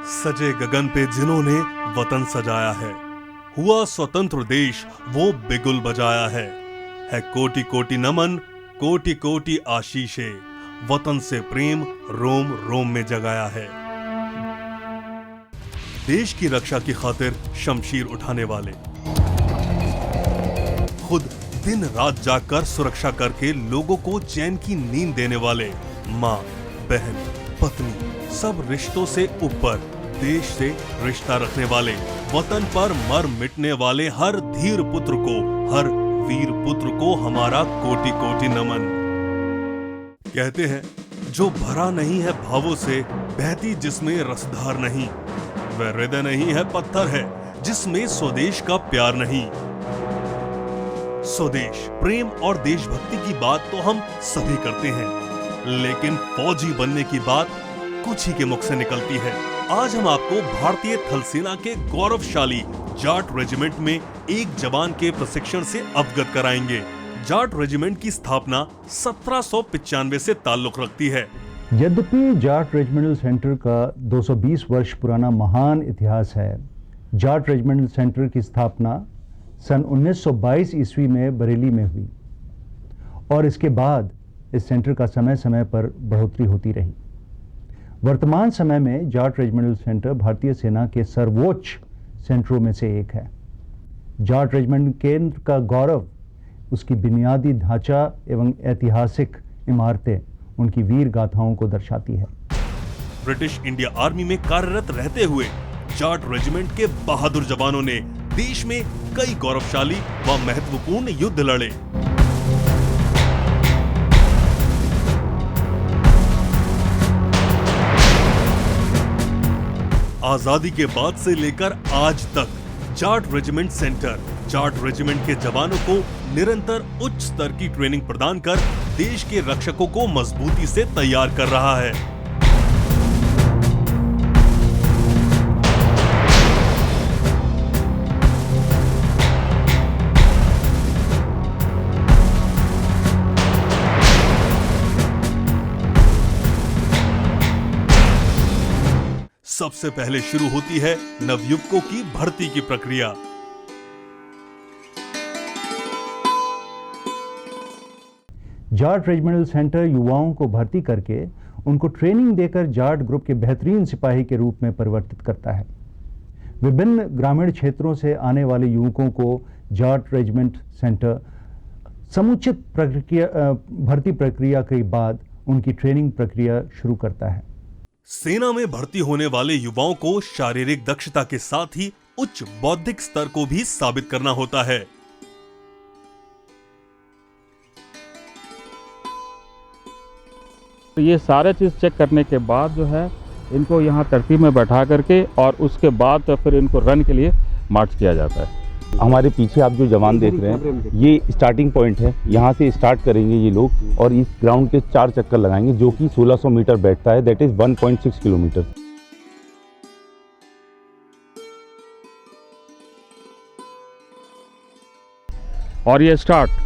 सजे गगन पे जिन्होंने वतन सजाया है, हुआ स्वतंत्र देश वो बिगुल बजाया है कोटि कोटि नमन, कोटि कोटि आशीषे, वतन से प्रेम रोम रोम में जगाया है। देश की रक्षा की खातिर शमशीर उठाने वाले, खुद दिन रात जागकर सुरक्षा करके लोगों को चैन की नींद देने वाले, माँ, बहन, पत्नी, सब रिश्तों से ऊपर देश से रिश्ता रखने वाले, वतन पर मर मिटने वाले हर धीर पुत्र को, हर वीर पुत्र को हमारा कोटि कोटि नमन। कहते हैं जो भरा नहीं है भावों से, बहती जिसमें रसधार नहीं, वह हृदय नहीं है पत्थर है जिसमें स्वदेश का प्यार नहीं। स्वदेश प्रेम और देशभक्ति की बात तो हम सभी करते हैं, लेकिन फौजी बनने की बात कुछ ही के मुख से निकलती है। आज हम आपको भारतीय थल सेना के गौरवशाली जाट रेजिमेंट में एक जवान के प्रशिक्षण से अवगत कराएंगे। जाट रेजिमेंट की स्थापना 1795 से ताल्लुक रखती है। यद्यपि जाट रेजिमेंटल सेंटर का 220 वर्ष पुराना महान इतिहास है, जाट रेजिमेंटल सेंटर की स्थापना सन 1922 ईस्वी में बरेली में हुई और इसके बाद इस सेंटर का समय समय पर बढ़ोतरी होती रही। वर्तमान समय में जाट रेजिमेंटल सेंटर भारतीय सेना के सर्वोच्च सेंटरों में से एक है। जाट रेजिमेंट केंद्र का गौरव उसकी बुनियादी ढांचा एवं ऐतिहासिक इमारतें उनकी वीर गाथाओं को दर्शाती है। ब्रिटिश इंडिया आर्मी में कार्यरत रहते हुए जाट रेजिमेंट के बहादुर जवानों ने देश में कई गौरवशाली व महत्वपूर्ण युद्ध लड़े। आजादी के बाद से लेकर आज तक Jat regiment centre Jat regiment के जवानों को निरंतर उच्च स्तर की ट्रेनिंग प्रदान कर देश के रक्षकों को मजबूती से तैयार कर रहा है। सबसे पहले शुरू होती है नवयुवकों की भर्ती की प्रक्रिया। जाट रेजिमेंटल सेंटर युवाओं को भर्ती करके उनको ट्रेनिंग देकर जाट ग्रुप के बेहतरीन सिपाही के रूप में परिवर्तित करता है। विभिन्न ग्रामीण क्षेत्रों से आने वाले युवकों को जाट रेजिमेंट सेंटर समुचित भर्ती प्रक्रिया के बाद उनकी ट्रेनिंग प्रक्रिया शुरू करता है। सेना में भर्ती होने वाले युवाओं को शारीरिक दक्षता के साथ ही उच्च बौद्धिक स्तर को भी साबित करना होता है। तो ये सारे चीज चेक करने के बाद जो है इनको यहाँ तरतीब में बैठा करके और उसके बाद तो फिर इनको रन के लिए मार्च किया जाता है। हमारे पीछे आप जो जवान देख रहे हैं ये स्टार्टिंग पॉइंट है, यहाँ से स्टार्ट करेंगे ये लोग और इस ग्राउंड के 4 चक्कर लगाएंगे जो कि 1600 मीटर बैठता है, दैट इज 1.6 किलोमीटर। और ये स्टार्ट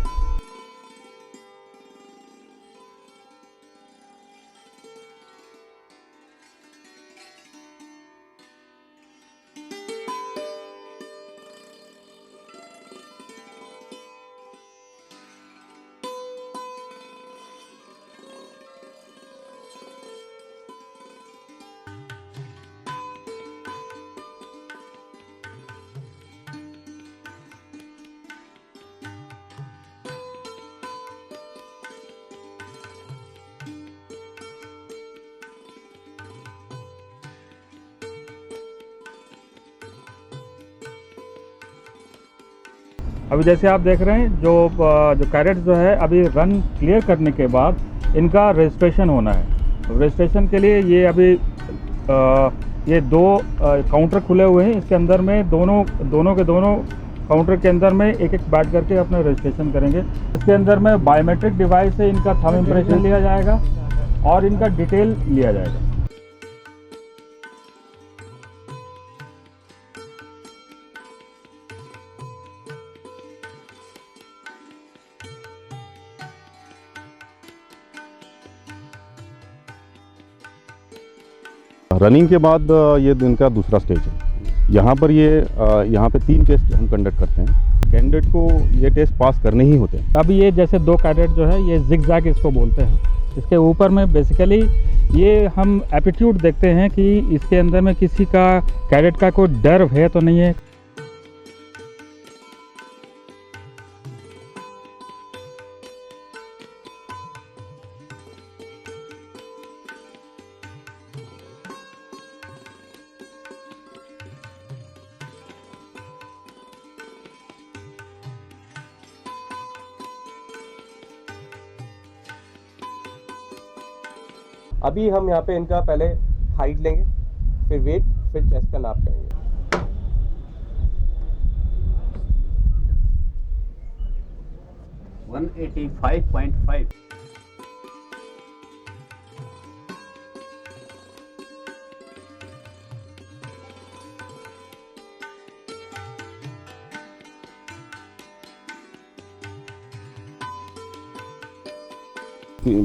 अभी जैसे आप देख रहे हैं जो कैडेट जो है अभी रन क्लियर करने के बाद इनका रजिस्ट्रेशन होना है। रजिस्ट्रेशन के लिए ये अभी ये 2 काउंटर खुले हुए हैं, इसके अंदर में दोनों काउंटर के अंदर में एक बैठ करके अपना रजिस्ट्रेशन करेंगे। इसके अंदर में बायोमेट्रिक डिवाइस से इनका थंब इम्प्रेशन लिया जाएगा और इनका डिटेल लिया जाएगा। रनिंग के बाद ये इनका दूसरा स्टेज है। यहाँ पर यहाँ पे 3 टेस्ट हम कंडक्ट करते हैं। कैंडिडेट को ये टेस्ट पास करने ही होते हैं। अब ये जैसे 2 कैडेट जो है ये जिगजैग इसको बोलते हैं। इसके ऊपर में बेसिकली ये हम एप्टीट्यूड देखते हैं कि इसके अंदर में किसी का कैडेट का कोई डर है तो नहीं है। अभी हम यहाँ पे इनका पहले हाइट लेंगे, फिर वेट, फिर चेस्ट का नाप करेंगे। $185.5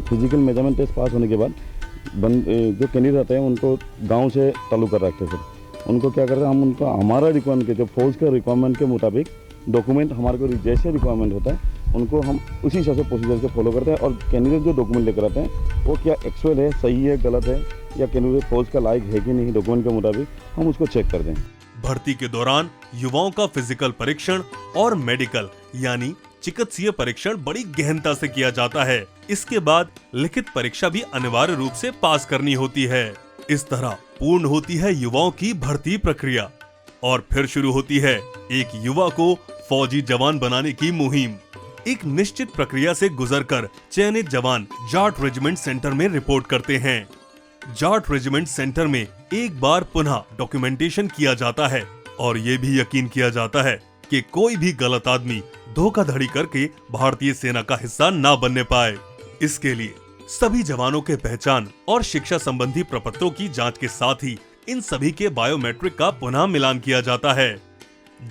फिजिकल मेजरमेंट टेस्ट पास होने के बाद जो कैंडिडेट रहते हैं उनको गांव से ताल्लुक कर रखते हैं सर। उनको क्या करते हैं, हम उनको हमारा रिक्वायरमेंट के जो फौज के रिक्वायरमेंट के मुताबिक डॉक्यूमेंट हमारे को जैसे रिक्वायरमेंट होता है उनको हम उसी हिसाब से प्रोसीजर से फॉलो करते हैं। और कैंडिडेट जो डॉक्यूमेंट लेकर आते हैं वो क्या एक्चुअल है, सही है, गलत है, या कैंडिडेट फौज का लायक है कि नहीं डॉक्यूमेंट के मुताबिक, हम उसको चेक करते हैं। भर्ती के दौरान युवाओं का फिजिकल परीक्षण और मेडिकल यानी चिकित्सीय परीक्षण बड़ी गहनता से किया जाता है। इसके बाद लिखित परीक्षा भी अनिवार्य रूप से पास करनी होती है। इस तरह पूर्ण होती है युवाओं की भर्ती प्रक्रिया और फिर शुरू होती है एक युवा को फौजी जवान बनाने की मुहिम। एक निश्चित प्रक्रिया से गुजरकर चयनित जवान जाट रेजिमेंट सेंटर में रिपोर्ट करते हैं। जाट रेजिमेंट सेंटर में एक बार पुनः डॉक्यूमेंटेशन किया जाता है और ये भी यकीन किया जाता है कि कोई भी गलत आदमी धोखाधड़ी करके भारतीय सेना का हिस्सा ना बनने पाए। इसके लिए सभी जवानों के पहचान और शिक्षा संबंधी प्रपत्रों की जांच के साथ ही इन सभी के बायोमेट्रिक का पुनः मिलान किया जाता है।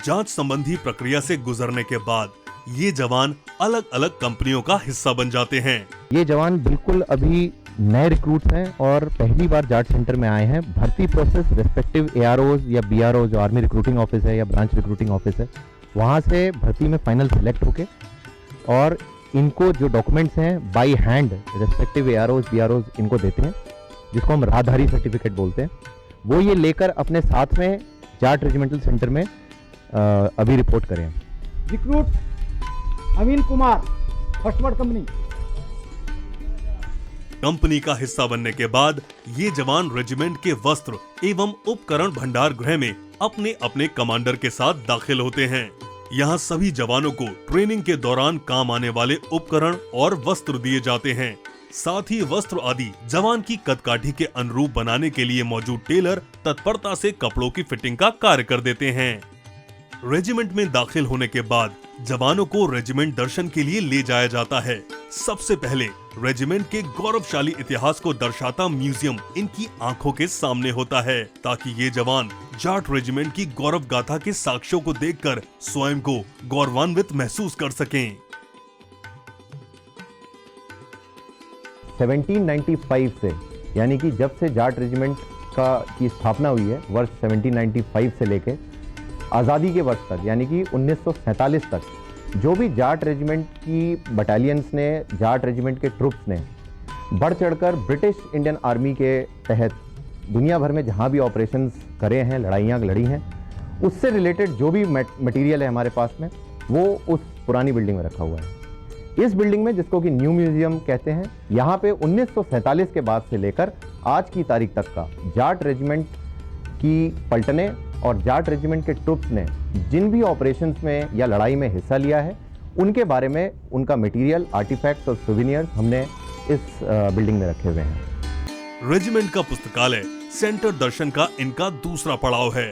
जांच संबंधी प्रक्रिया से गुजरने के बाद ये जवान अलग अलग कंपनियों का हिस्सा बन जाते हैं। ये जवान बिल्कुल अभी नए रिक्रूट्स हैं और पहली बार जाट सेंटर में आए हैं। भर्ती प्रोसेस रेस्पेक्टिव AROs या BRO जो आर्मी रिक्रूटिंग ऑफिस है या ब्रांच रिक्रूटिंग ऑफिस है, वहाँ से भर्ती में फाइनल सेलेक्ट होके और इनको जो डॉक्यूमेंट्स हैं by hand respective AROs BROs इनको देते हैं, जिसको हम राहदारी सर्टिफिकेट बोलते हैं। वो ये लेकर अपने साथ में जाट रेजिमेंटल सेंटर में अभी रिपोर्ट करें। Recruit Amin Kumar, first word company. Company का हिस्सा बनने के बाद ये जवान रेजिमेंट के वस्त्र एवं उपकरण भंडार गृह में अपने अपने कमांडर के साथ दाखिल होते हैं। यहाँ सभी जवानों को ट्रेनिंग के दौरान काम आने वाले उपकरण और वस्त्र दिए जाते हैं। साथ ही वस्त्र आदि जवान की कदकाठी के अनुरूप बनाने के लिए मौजूद टेलर तत्परता से कपड़ों की फिटिंग का कार्य कर देते हैं। रेजिमेंट में दाखिल होने के बाद जवानों को रेजिमेंट दर्शन के लिए ले जाया जाता है। सबसे पहले रेजिमेंट के गौरवशाली इतिहास को दर्शाता म्यूजियम इनकी आंखों के सामने होता है, ताकि ये जवान जाट रेजिमेंट की गौरव गाथा के साक्ष्यों को देखकर स्वयं को गौरवान्वित महसूस कर सकें। 1795 से, यानी कि जब से जाट रेजिमेंट की स्थापना हुई है, वर्ष 1795 से लेके आज़ादी के वर्ष तक यानी कि 1947 तक, जो भी जाट रेजिमेंट की बटालियंस ने, जाट रेजिमेंट के ट्रुप्स ने बढ़ चढ़कर ब्रिटिश इंडियन आर्मी के तहत दुनिया भर में जहाँ भी ऑपरेशंस करे हैं, लड़ाइयाँ लड़ी हैं, उससे रिलेटेड जो भी मटेरियल है हमारे पास में, वो उस पुरानी बिल्डिंग में रखा हुआ है। इस बिल्डिंग में, जिसको कि न्यू म्यूजियम कहते हैं, यहाँ पे 1947 के बाद से लेकर आज की तारीख तक का जाट रेजिमेंट की पलटने और जाट रेजिमेंट के ट्रुप्स ने जिन भी ऑपरेशंस में या लड़ाई में हिस्सा लिया है, उनके बारे में उनका मटेरियल, आर्टिफैक्ट्स और सुवेनियर्स हमने इस बिल्डिंग में रखे हुए हैं। रेजिमेंट का पुस्तकालय सेंटर दर्शन का इनका दूसरा पड़ाव है।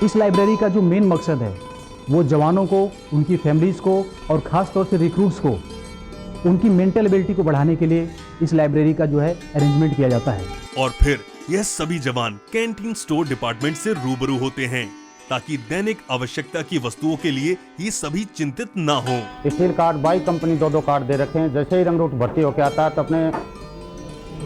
इस लाइब्रेरी का जो मेन मकसद है वो जवानों को, उनकी फैमिलीज को और ख़ास तौर से रिक्रूट्स को उनकी मेंटल एबिलिटी को बढ़ाने के लिए इस लाइब्रेरी का जो है अरेंजमेंट किया जाता है। और फिर यह सभी जवान कैंटीन स्टोर डिपार्टमेंट से रूबरू होते हैं, ताकि दैनिक आवश्यकता की वस्तुओं के लिए ये सभी चिंतित ना हो। Steel card by company 2-2 card दे रखे हैं। जैसे ही रंगरूट भर्ती होकर आता है तो अपने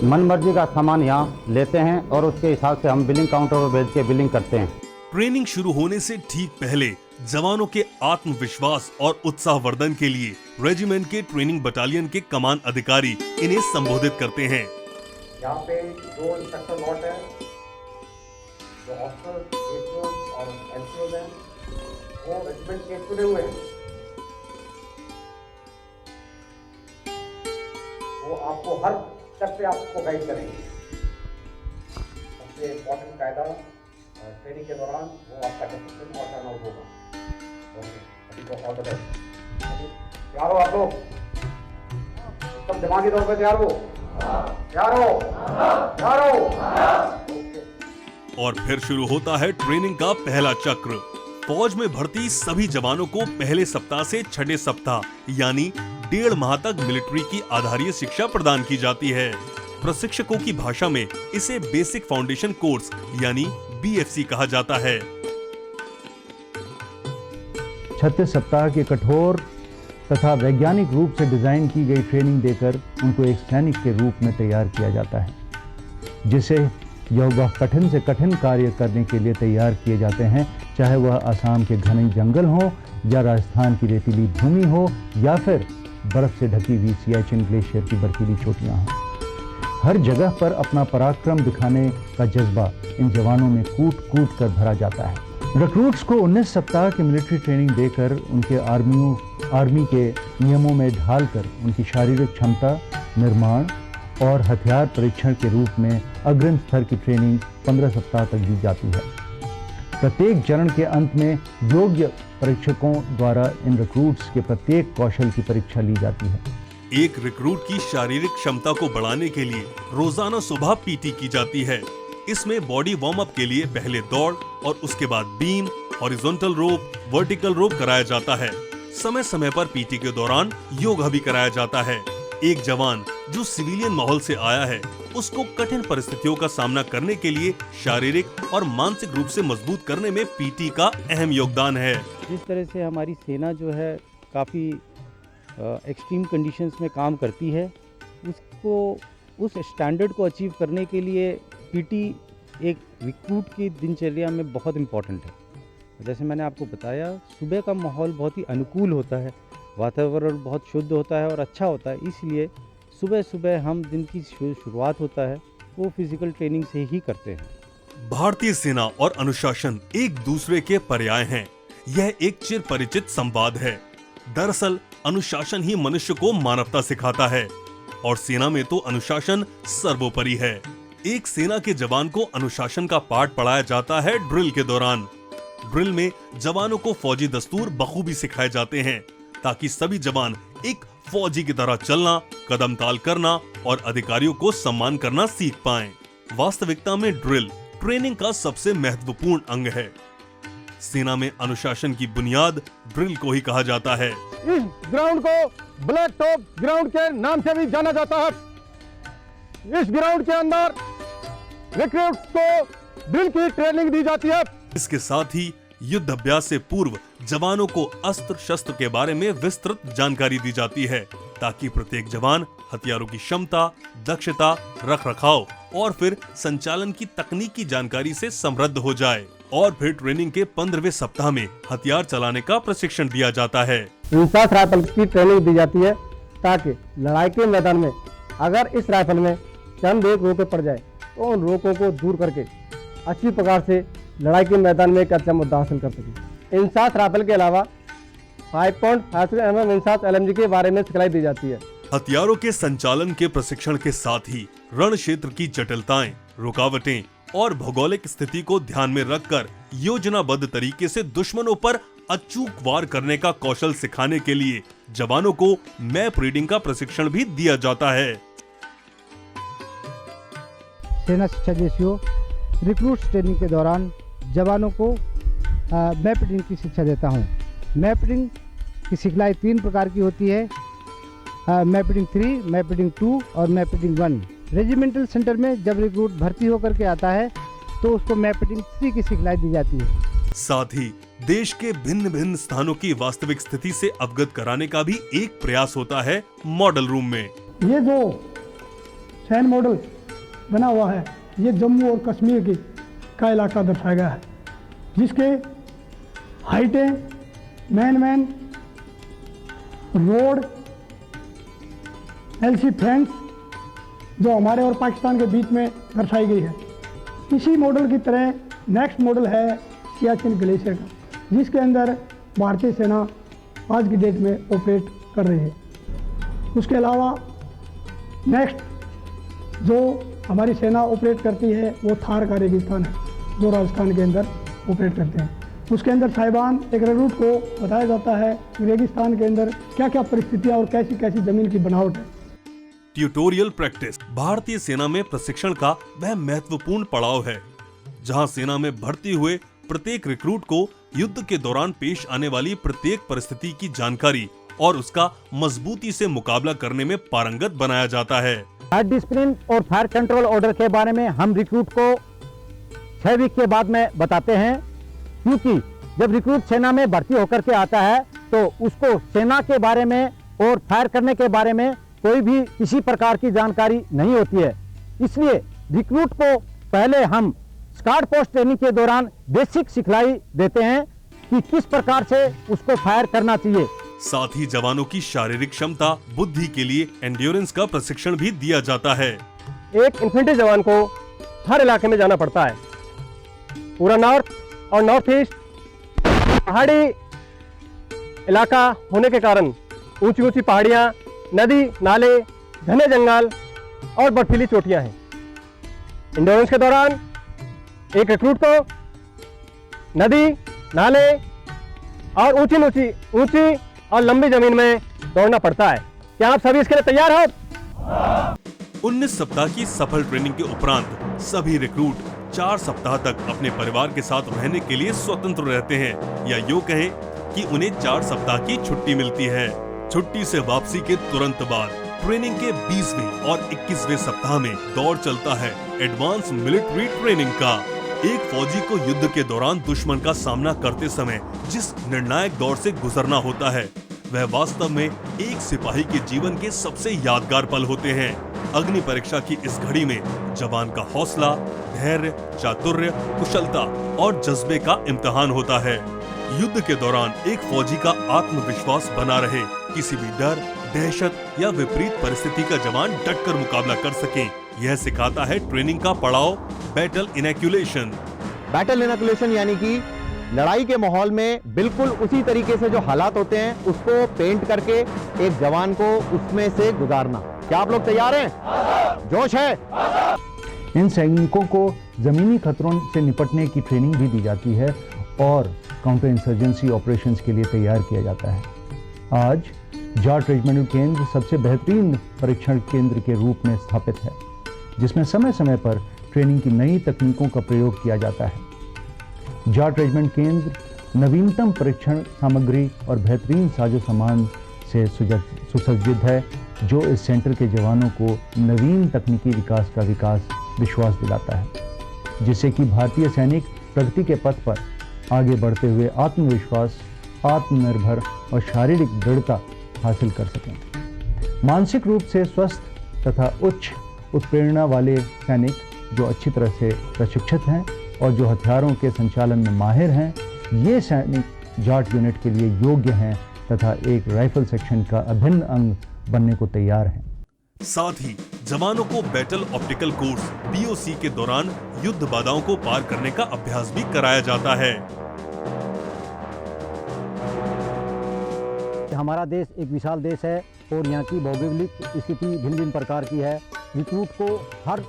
मन मर्जी का सामान यहाँ लेते हैं और उसके हिसाब से हम बिलिंग काउंटर पर भेज के बिलिंग करते हैं। ट्रेनिंग शुरू होने से ठीक पहले जवानों के आत्मविश्वास और उत्साहवर्धन के लिए रेजिमेंट के ट्रेनिंग बटालियन के कमान अधिकारी इन्हें संबोधित करते हैं। यहाँ पे जो इंस्ट्रक्टर लॉट है, जो ऑफिसर और एनसीओ हैं, वो रेजिमेंट के चुने हुए हैं। वो आपको हर स्टेप पे आपको गाइड करेंगे। सबसे इम्पोर्टेंट कायदा ट्रेनिंग के दौरान वो आपका डिसिप्लिन और टर्न आउट होगा। सभी को ऑल द बेस्ट। तैयार हो आप लोग? एकदम दिमागी तौर पे तैयार हो? तैयार हो? तैयार हो? और फिर शुरू होता है ट्रेनिंग का पहला चक्र। फौज में भर्ती सभी जवानों को पहले सप्ताह से छठे सप्ताह यानी 1.5 माह तक मिलिट्री की आधारीय शिक्षा प्रदान की जाती है। प्रशिक्षकों की भाषा में इसे बेसिक फाउंडेशन कोर्स यानी BFC कहा जाता है। 36 सप्ताह के कठोर तथा वैज्ञानिक रूप से डिजाइन की गई ट्रेनिंग देकर उनको एक सैनिक के रूप में तैयार किया जाता है, जिसे वह कठिन से कठिन कार्य करने के लिए तैयार किए जाते हैं, चाहे वह असम के घने जंगल हो या राजस्थान की रेतीली भूमि हो या फिर बर्फ से ढकी हुई सियाचिन ग्लेशियर की बर्फीली चोटियां हों। हर जगह पर अपना पराक्रम दिखाने का जज्बा इन जवानों में कूट कूट कर भरा जाता है। रिक्रूट्स को 19 सप्ताह की मिलिट्री ट्रेनिंग देकर उनके आर्मी के नियमों में ढालकर उनकी शारीरिक क्षमता निर्माण और हथियार परीक्षण के रूप में अग्रिम स्तर की ट्रेनिंग 15 सप्ताह तक दी जाती है। प्रत्येक चरण के अंत में योग्य परीक्षकों द्वारा इन रिक्रूट्स के प्रत्येक कौशल की परीक्षा ली जाती है। एक रिक्रूट की शारीरिक क्षमता को बढ़ाने के लिए रोजाना सुबह PT की जाती है। इसमें बॉडी वार्म अप के लिए पहले दौड़ और उसके बाद बीम, हॉरिजॉन्टल रोप, वर्टिकल रोप कराया जाता है। समय समय पर PT के दौरान योगा भी कराया जाता है। एक जवान जो सिविलियन माहौल से आया है, उसको कठिन परिस्थितियों का सामना करने के लिए शारीरिक और मानसिक रूप से मजबूत करने में PT का अहम योगदान है। जिस तरह से हमारी सेना जो है काफ़ी एक्सट्रीम कंडीशंस में काम करती है, उसको उस स्टैंडर्ड को अचीव करने के लिए PT एक रिक्रूट की दिनचर्या में बहुत इम्पॉर्टेंट है। जैसे मैंने आपको बताया, सुबह का माहौल बहुत ही अनुकूल होता है, वातावरण बहुत शुद्ध होता है और अच्छा होता है, इसलिए सुबह सुबह हम दिन की शुरुआत होता है वो फिजिकल ट्रेनिंग से ही करते हैं। भारतीय सेना और अनुशासन एक दूसरे के पर्याय हैं। यह एक चिर परिचित संवाद है। दरअसल अनुशासन ही मनुष्य को मानवता सिखाता है और सेना में तो अनुशासन सर्वोपरि है। एक सेना के जवान को अनुशासन का पाठ पढ़ाया जाता है ड्रिल के दौरान। ड्रिल में जवानों को फौजी दस्तूर बखूबी सिखाए जाते हैं ताकि सभी जवान एक फौजी की तरह चलना, कदम ताल करना और अधिकारियों को सम्मान करना सीख पाएं। वास्तविकता में ड्रिल ट्रेनिंग का सबसे महत्वपूर्ण अंग है। सेना में अनुशासन की बुनियाद ड्रिल को ही कहा जाता है। इस ग्राउंड को ब्लैक टॉप ग्राउंड के नाम से भी जाना जाता है। इस ग्राउंड के अंदर रिक्रूट्स को ड्रिल की ट्रेनिंग दी जाती है। इसके साथ ही युद्ध अभ्यास से पूर्व जवानों को अस्त्र शस्त्र के बारे में विस्तृत जानकारी दी जाती है ताकि प्रत्येक जवान हथियारों की क्षमता, दक्षता, रखरखाव और फिर संचालन की तकनीकी जानकारी से समृद्ध हो जाए। और फिर ट्रेनिंग के 15वें सप्ताह में हथियार चलाने का प्रशिक्षण दिया जाता है। इंसास राइफल की ट्रेनिंग दी जाती है ताकि लड़ाई के मैदान में अगर इस राइफल में चंद एक रोके पड़ जाए तो उन रोकों को दूर करके अच्छी प्रकार से लड़ाई के मैदान में एक अच्छा मुद्दा हासिल कर सके। इंसास राइफल के अलावा 5.5 mm इंसास LMG के बारे में सिखलाई दी जाती है। हथियारों के संचालन के प्रशिक्षण के साथ ही रण क्षेत्र की जटिलताएं, रुकावटें और भौगोलिक स्थिति को ध्यान में रखकर योजनाबद्ध तरीके से दुश्मनों पर अचूक वार करने का कौशल सिखाने के लिए जवानों को मैप रीडिंग का प्रशिक्षण भी दिया जाता है। सेना शिक्षा जेसीओ रिक्रूट्स ट्रेनिंग के दौरान जवानों को मैप रीडिंग की शिक्षा देता हूँ। मैप रीडिंग की सिखलाई 3 प्रकार की होती है, मैप रीडिंग 3, मैप रीडिंग 2 और मैप रीडिंग 1। रेजिमेंटल सेंटर में जब रिक्रूट भर्ती होकर के आता है तो उसको मैप रीडिंग 3 की सिखलाई दी जाती है। साथ ही देश के भिन्न भिन्न स्थानों की वास्तविक स्थिति से अवगत कराने का भी एक प्रयास होता है मॉडल रूम में। ये जो सैन मॉडल बना हुआ है, ये जम्मू और कश्मीर का इलाका दर्शाया गया है, जिसके हाइटें, मैन रोड, एलसी फ्रेंड्स जो हमारे और पाकिस्तान के बीच में दर्शाई गई है। इसी मॉडल की तरह नेक्स्ट मॉडल है सियाचिन ग्लेशियर का, जिसके अंदर भारतीय सेना आज की डेट में ऑपरेट कर रही है। उसके अलावा नेक्स्ट जो हमारी सेना ऑपरेट करती है वो थार का रेगिस्तान है, जो राजस्थान के अंदर ऑपरेट करते हैं। उसके अंदर साहिबान एक रिक्रूट को बताया जाता है कि रेगिस्तान के अंदर क्या क्या परिस्थितियां और कैसी कैसी जमीन की बनावट है। ट्यूटोरियल प्रैक्टिस भारतीय सेना में प्रशिक्षण का वह महत्वपूर्ण पड़ाव है, जहां सेना में भर्ती हुए प्रत्येक रिक्रूट को युद्ध के दौरान पेश आने वाली प्रत्येक परिस्थिति की जानकारी और उसका मजबूती से मुकाबला करने में पारंगत बनाया जाता है। फायर डिसिप्लिन और फायर कंट्रोल ऑर्डर के बारे में हम रिक्रूट को 6 वीक के बाद में बताते हैं, क्योंकि जब रिक्रूट सेना में भर्ती होकर के आता है तो उसको सेना के बारे में और फायर करने के बारे में कोई भी किसी प्रकार की जानकारी नहीं होती है। इसलिए रिक्रूट को पहले हम स्काउट पोस्ट ट्रेनिंग के दौरान बेसिक सिखलाई देते हैं कि किस प्रकार से उसको फायर करना चाहिए। साथ ही जवानों की शारीरिक क्षमता, बुद्धि के लिए एंड्योरेंस का प्रशिक्षण भी दिया जाता है। एक इन्फेंट्री जवान को हर इलाके में जाना पड़ता है। पूरा नॉर्थ और नॉर्थ ईस्ट पहाड़ी इलाका होने के कारण ऊंची ऊंची पहाड़ियां, नदी, नाले, घने जंगल और बर्फीली चोटियां हैं। एंड्योरेंस के दौरान एक रिक्रूट को नदी, नाले और ऊंची और लंबी जमीन में दौड़ना पड़ता है। क्या आप सभी इसके लिए तैयार हो? 19 सप्ताह की सफल ट्रेनिंग के उपरांत सभी रिक्रूट 4 सप्ताह तक अपने परिवार के साथ रहने के लिए स्वतंत्र रहते हैं, या यूं कहें कि उन्हें 4 सप्ताह की छुट्टी मिलती है। छुट्टी से वापसी के तुरंत बाद ट्रेनिंग के 20वें और 21वें सप्ताह में दौर चलता है एडवांस मिलिट्री ट्रेनिंग का। एक फौजी को युद्ध के दौरान दुश्मन का सामना करते समय जिस निर्णायक दौर से गुजरना होता है, वह वास्तव में एक सिपाही के जीवन के सबसे यादगार पल होते हैं। अग्नि परीक्षा की इस घड़ी में जवान का हौसला, धैर्य, चातुर्य, कुशलता और जज्बे का इम्तिहान होता है। युद्ध के दौरान एक फौजी का आत्मविश्वास बना रहे, किसी भी डर, दहशत या विपरीत परिस्थिति का जवान डटकर मुकाबला कर सके, यह सिखाता है ट्रेनिंग का पड़ाव बैटल इनैक्युलेशन। बैटल इनैक्युलेशन यानी कि लड़ाई के माहौल में बिल्कुल उसी तरीके से जो हालात होते हैं उसको पेंट करके एक जवान को उसमें से गुजारना। क्या आप लोग तैयार हैं? जोश है? इन सैनिकों को जमीनी खतरों से निपटने की ट्रेनिंग भी दी जाती है और काउंटर इंसर्जेंसी ऑपरेशंस के लिए तैयार किया जाता है। आज जाट रेजिमेंटल केंद्र सबसे बेहतरीन परीक्षण केंद्र के रूप में स्थापित है, जिसमें समय समय पर ट्रेनिंग की नई तकनीकों का प्रयोग किया जाता है। जाट रेजिमेंट केंद्र नवीनतम परीक्षण सामग्री और बेहतरीन साजो सामान से सुसज्जित है, जो इस सेंटर के जवानों को नवीन तकनीकी विकास का विश्वास दिलाता है, जिससे कि भारतीय सैनिक प्रगति के पथ पर आगे बढ़ते हुए आत्मविश्वास, आत्मनिर्भर और शारीरिक दृढ़ता हासिल कर सकें। मानसिक रूप से स्वस्थ तथा उच्च उत्प्रेरणा वाले सैनिक जो अच्छी तरह से प्रशिक्षित हैं और जो हथियारों के संचालन में माहिर हैं, ये सैनिक जाट यूनिट के लिए योग्य हैं तथा एक राइफल सेक्शन का अभिन्न अंग बनने को तैयार हैं। साथ ही जवानों को बैटल ऑप्टिकल कोर्स BOC के दौरान युद्ध बाधाओं को पार करने का अभ्यास भी कराया जाता है। हमारा देश एक विशाल देश है और यहाँ की भौगोलिक स्थिति भिन्न भिन्न प्रकार की है। रिक्रूट को हर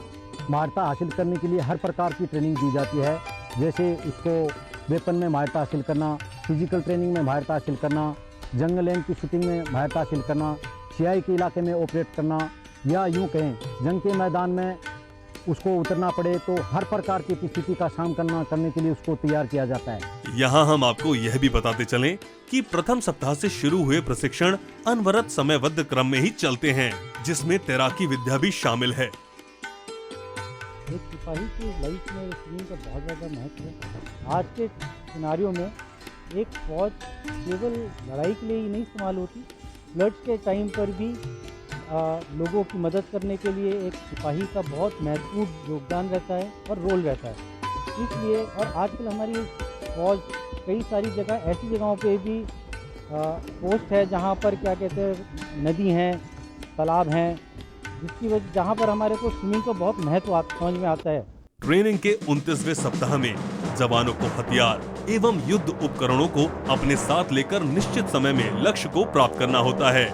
माहिरता हासिल करने के लिए हर प्रकार की ट्रेनिंग दी जाती है, जैसे उसको वेपन में माहिरता हासिल करना, फिजिकल ट्रेनिंग में माहिरता हासिल करना, जंगल लैंड की शूटिंग में माहिरता हासिल करना, सियाई के इलाके में ऑपरेट करना, या यूँ कहें जंग के मैदान में उसको उतरना पड़े तो हर प्रकार की परिस्थिति का सामना करने के लिए उसको तैयार किया जाता है। यहाँ हम आपको यह भी बताते चलें कि प्रथम सप्ताह से शुरू हुए प्रशिक्षण अनवरत समयबद्ध क्रम में ही चलते हैं, जिसमें तैराकी विद्या भी शामिल है। एक सिपाही की लाइफ में स्विमिंग का बहुत ज़्यादा महत्व है। आज के सिनारियों में एक फौज केवल लड़ाई के लिए ही नहीं इस्तेमाल होती, फ्लड्स के टाइम पर भी लोगों की मदद करने के लिए एक सिपाही का बहुत महत्वपूर्ण योगदान रहता है और रोल रहता है। इसलिए और आजकल हमारी फौज कई सारी जगह ऐसी जगहों पे भी पोस्ट है जहाँ पर क्या कहते हैं नदी हैं, तालाब हैं, जिसकी वजह जहाँ पर हमारे को स्विमिंग का बहुत महत्व समझ में आता है। ट्रेनिंग के 29वें सप्ताह में जवानों को हथियार एवं युद्ध उपकरणों को अपने साथ लेकर निश्चित समय में लक्ष्य को प्राप्त करना होता है।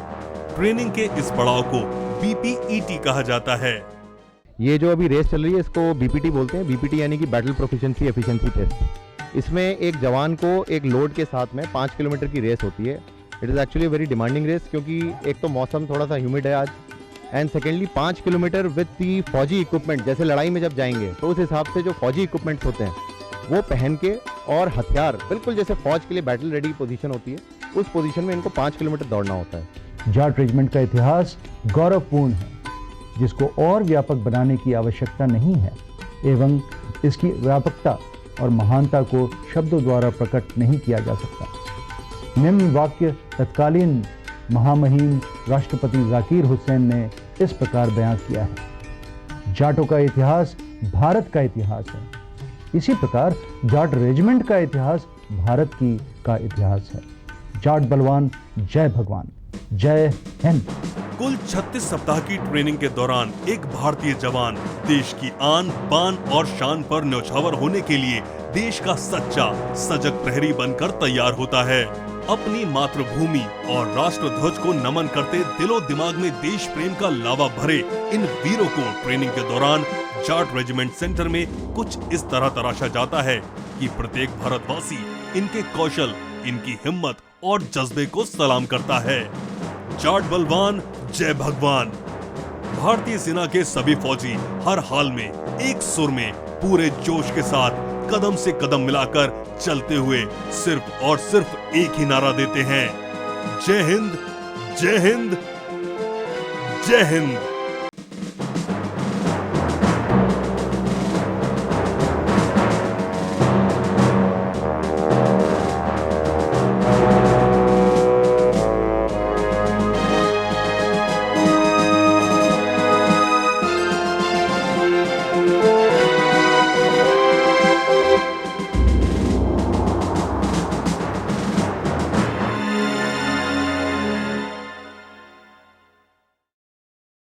ट्रेनिंग के इस पड़ाव को BPET कहा जाता है। ये जो अभी रेस चल रही है इसको BPT बोलते हैं। BPT यानी कि बैटल प्रोफिशिएंसी एफिशिएंसी टेस्ट। इसमें एक जवान को एक लोड के साथ में 5 किलोमीटर की रेस होती है। It is actually very demanding race, क्योंकि एक तो मौसम थोड़ा सा ह्यूमिड है आज, and secondly 5 kilometre with the फौजी इक्विपमेंट। जैसे लड़ाई में जब जाएंगे तो उस हिसाब से जो फौजी इक्विपमेंट्स होते हैं वो पहन के, और हथियार बिल्कुल जैसे फौज के लिए बैटल रेडी पोजीशन होती है उस पोजीशन में इनको 5 किलोमीटर दौड़ना होता है। जाट रेजिमेंट का इतिहास गौरवपूर्ण है, जिसको और व्यापक बनाने की आवश्यकता नहीं है, एवं इसकी व्यापकता और महानता को शब्दों द्वारा प्रकट नहीं किया जा सकता। निम्न वाक्य तत्कालीन महामहिम राष्ट्रपति जाकिर हुसैन ने इस प्रकार बयां किया है: जाटों का इतिहास भारत का इतिहास है। इसी प्रकार जाट रेजिमेंट का इतिहास भारत का इतिहास है। जाट बलवान, जय भगवान, जय हिंद। कुल 36 सप्ताह की ट्रेनिंग के दौरान एक भारतीय जवान देश की आन, बान और शान पर न्यौछावर होने के लिए देश का सच्चा सजग प्रहरी बनकर तैयार होता है। अपनी मातृभूमि और राष्ट्र ध्वज को नमन करते दिलो दिमाग में देश प्रेम का लावा भरे इन वीरों को ट्रेनिंग के दौरान जाट रेजिमेंट सेंटर में कुछ इस तरह तराशा जाता है कि प्रत्येक भारतवासी इनके कौशल, इनकी हिम्मत और जज्बे को सलाम करता है। जाट बलवान, जय भगवान। भारतीय सेना के सभी फौजी हर हाल में एक सुर में पूरे जोश के साथ कदम से कदम मिलाकर चलते हुए सिर्फ और सिर्फ एक ही नारा देते हैं: जय हिंद, जय हिंद, जय हिंद।